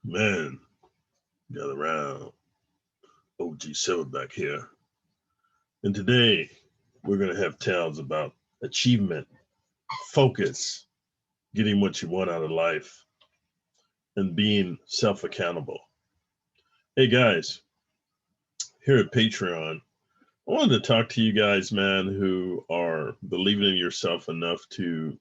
Man, got around. OG Silverback here. And today we're going to have tales about achievement, focus, getting what you want out of life, and being self accountable. Hey guys, here at Patreon, I wanted to talk to you guys, man, who are believing in yourself enough to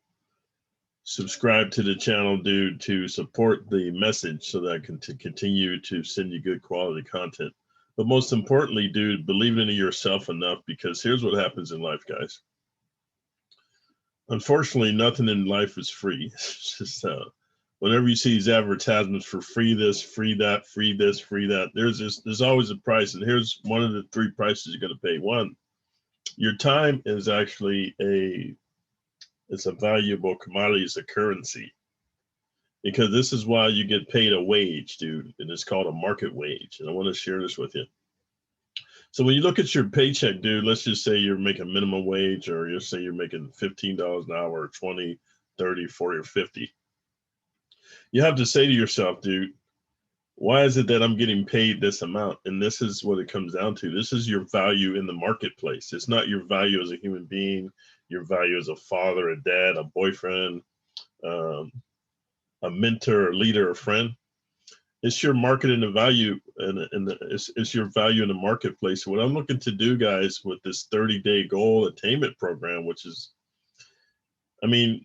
subscribe to the channel, dude, to support the message so that I can continue to send you good quality content. But most importantly, dude, believe in yourself enough, because here's what happens in life, guys. Unfortunately, nothing in life is free. It's just whenever you see these advertisements for free this, free that, free this, free that, there's always a price. And here's one of the three prices you're going to pay. One, your time is actually it's a valuable commodity, it's a currency. Because this is why you get paid a wage, dude, and it's called a market wage. And I want to share this with you. So when you look at your paycheck, dude, let's just say you're making minimum wage, or you say you're making $15 an hour, or 20, 30, 40, or 50. You have to say to yourself, dude, why is it that I'm getting paid this amount? And this is what it comes down to. This is your value in the marketplace. It's not your value as a human being, your value as a father, a dad, a boyfriend, a mentor, a leader, a friend. It's your market and the value, and it's your value in the marketplace. What I'm looking to do, guys, with this 30-day goal attainment program, which is, I mean,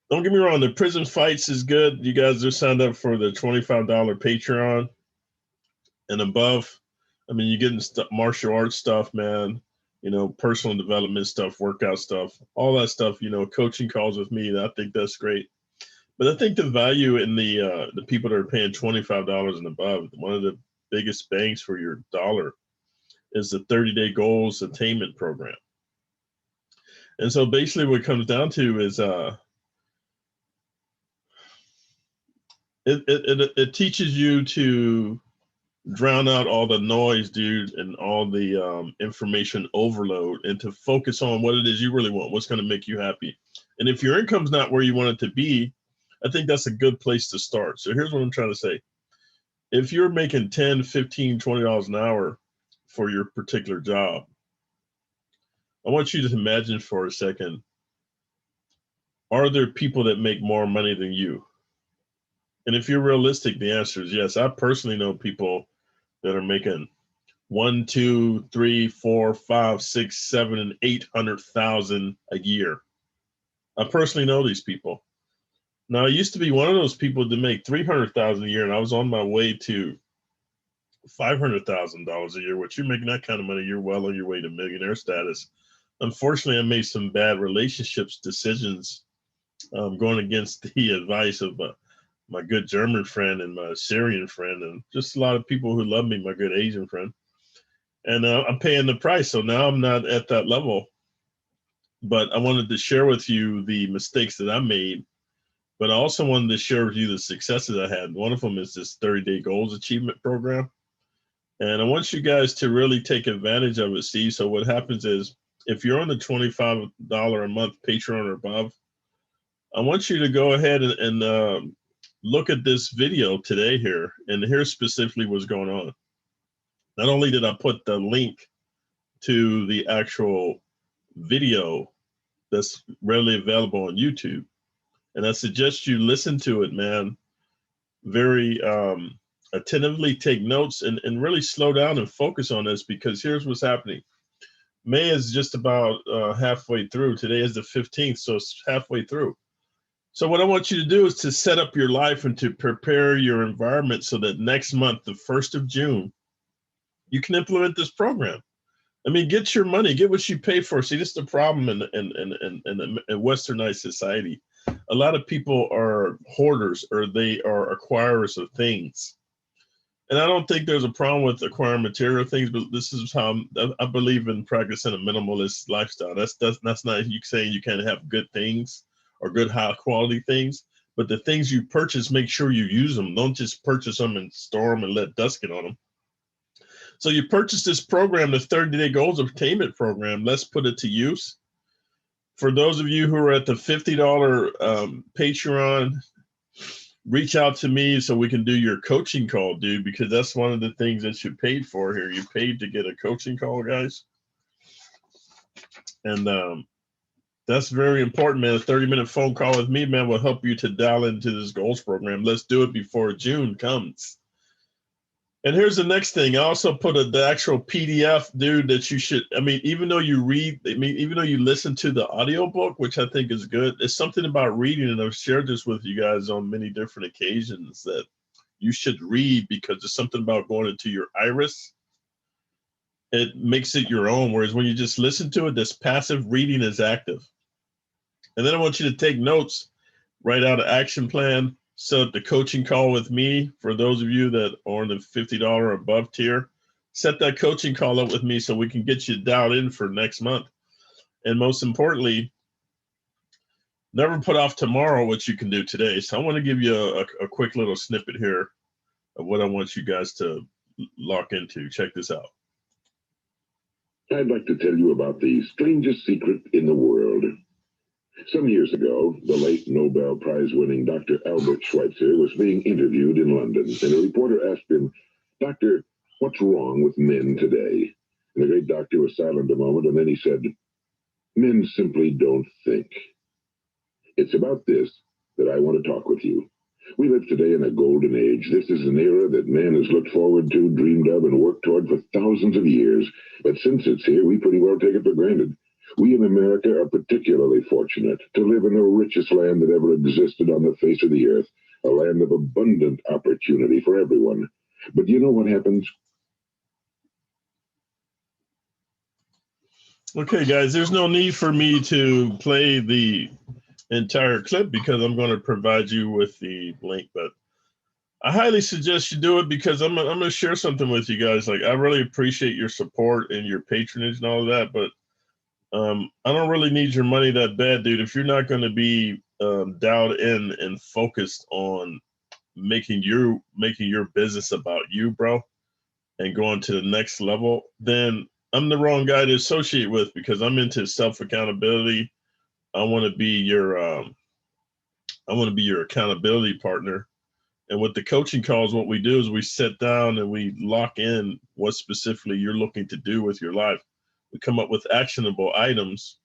don't get me wrong, the prison fights is good. You guys are signed up for the $25 Patreon and above. I mean, you're getting martial arts stuff, man, you know, personal development stuff, workout stuff, all that stuff, you know, coaching calls with me. I think that's great. But I think the value in the people that are paying $25 and above, one of the biggest bangs for your dollar is the 30-day goals attainment program. And so basically what it comes down to is it teaches you to drown out all the noise, dude, and all the information overload, and to focus on what it is you really want, what's going to make you happy. And if your income's not where you want it to be, I think that's a good place to start. So here's what I'm trying to say. If you're making $10, $15, $20 an hour for your particular job, I want you to imagine for a second, are there people that make more money than you? And if you're realistic, the answer is yes. I personally know people that are making 1, 2, 3, 4, 5, 6, 7, and 800,000 a year. I personally know these people. Now, I used to be one of those people to make 300,000 a year, and I was on my way to $500,000 a year. Which you're making that kind of money, you're well on your way to millionaire status. Unfortunately, I made some bad relationships decisions, going against the advice of my good German friend and my Syrian friend, and just a lot of people who love me, my good Asian friend. And I'm paying the price. So now I'm not at that level. But I wanted to share with you the mistakes that I made. But I also wanted to share with you the successes I had. One of them is this 30-day goals achievement program. And I want you guys to really take advantage of it. See, so what happens is, if you're on the $25 a month Patreon or above, I want you to go ahead and look at this video today here. And here's specifically what's going on. Not only did I put the link to the actual video that's readily available on YouTube, and I suggest you listen to it, man, very attentively, take notes, and really slow down and focus on this, because here's what's happening. May is just about halfway through. Today is the 15th, so it's halfway through. So what I want you to do is to set up your life and to prepare your environment so that next month, the 1st of June, you can implement this program. I mean, get your money, get what you pay for. See, this is the problem in westernized society. A lot of people are hoarders, or they are acquirers of things. And I don't think there's a problem with acquiring material things, but this is how I believe in practicing a minimalist lifestyle. That's not you saying you can't have good things or good high quality things, but the things you purchase, make sure you use them. Don't just purchase them and store them and let dust get on them. So you purchase this program, the 30-day goals attainment program. Let's put it to use. For those of you who are at the $50 Patreon, reach out to me so we can do your coaching call, dude, because that's one of the things that you paid for here. You paid to get a coaching call, guys. And that's very important, man. A 30-minute phone call with me, man, will help you to dial into this goals program. Let's do it before June comes. And here's the next thing. I also put the actual PDF, dude, that you should, I mean, even though you read, I mean, even though you listen to the audiobook, which I think is good, it's something about reading, and I've shared this with you guys on many different occasions, that you should read, because there's something about going into your iris. It makes it your own, whereas when you just listen to it, this passive reading is active. And then I want you to take notes, write out an action plan, set up the coaching call with me. For those of you that are in the $50 or above tier, set that coaching call up with me so we can get you dialed in for next month. And most importantly, never put off tomorrow what you can do today. So I want to give you a quick little snippet here of what I want you guys to lock into. Check this out. I'd like to tell you about the strangest secret in the world. Some years ago, the late Nobel Prize-winning Dr. Albert Schweitzer was being interviewed in London, and a reporter asked him, "Doctor, what's wrong with men today?" And the great doctor was silent a moment, and then he said, "Men simply don't think." It's about this that I want to talk with you. We live today in a golden age. This is an era that man has looked forward to, dreamed of, and worked toward for thousands of years. But since it's here, we pretty well take it for granted. We in America are particularly fortunate to live in the richest land that ever existed on the face of the earth, a land of abundant opportunity for everyone. But you know what happens? Okay, guys, there's no need for me to play the entire clip because I'm going to provide you with the link, but I highly suggest you do it, because I'm going to share something with you guys. Like, I really appreciate your support and your patronage and all of that, but I don't really need your money that bad, dude. If you're not going to be dialed in and focused on making your business about you, bro, and going to the next level, then I'm the wrong guy to associate with, because I'm into self-accountability. I want to be your accountability partner. And with the coaching calls, what we do is we sit down and we lock in what specifically you're looking to do with your life. We come up with actionable items,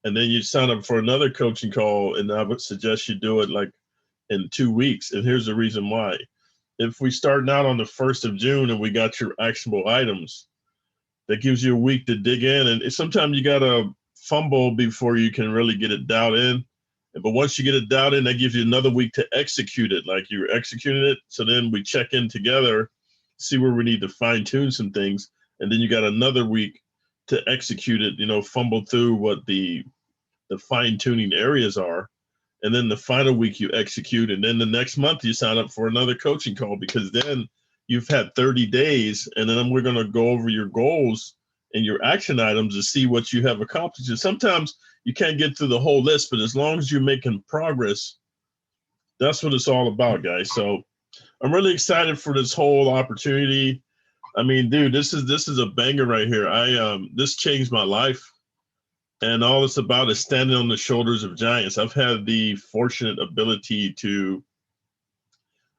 and then you sign up for another coaching call, and I would suggest you do it like in 2 weeks. And here's the reason why. If we start out on the 1st of June and we got your actionable items, that gives you a week to dig in. And sometimes you got to fumble before you can really get it dialed in. But once you get it dialed in, that gives you another week to execute it, like you're executing it. So then we check in together, see where we need to fine tune some things. And then you got another week to execute it, fumble through what the fine tuning areas are. And then the final week you execute. And then the next month you sign up for another coaching call, because then you've had 30 days. And then we're going to go over your goals and your action items to see what you have accomplished. And sometimes you can't get through the whole list, but as long as you're making progress, that's what it's all about, guys. So I'm really excited for this whole opportunity. I mean, dude, this is a banger right here. This changed my life, and all it's about is standing on the shoulders of giants. I've had the fortunate ability to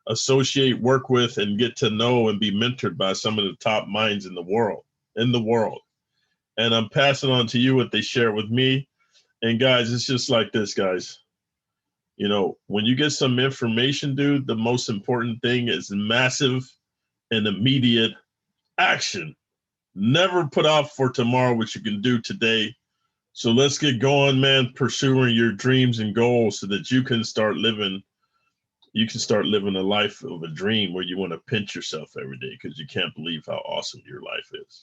associate, work with, and get to know and be mentored by some of the top minds in the world. And I'm passing on to you what they share with me. And guys, it's just like this, guys. When you get some information, dude, the most important thing is massive and immediate action. Never put off for tomorrow what you can do today. So let's get going, man, pursuing your dreams and goals so that you can start living a life of a dream where you want to pinch yourself every day because you can't believe how awesome your life is.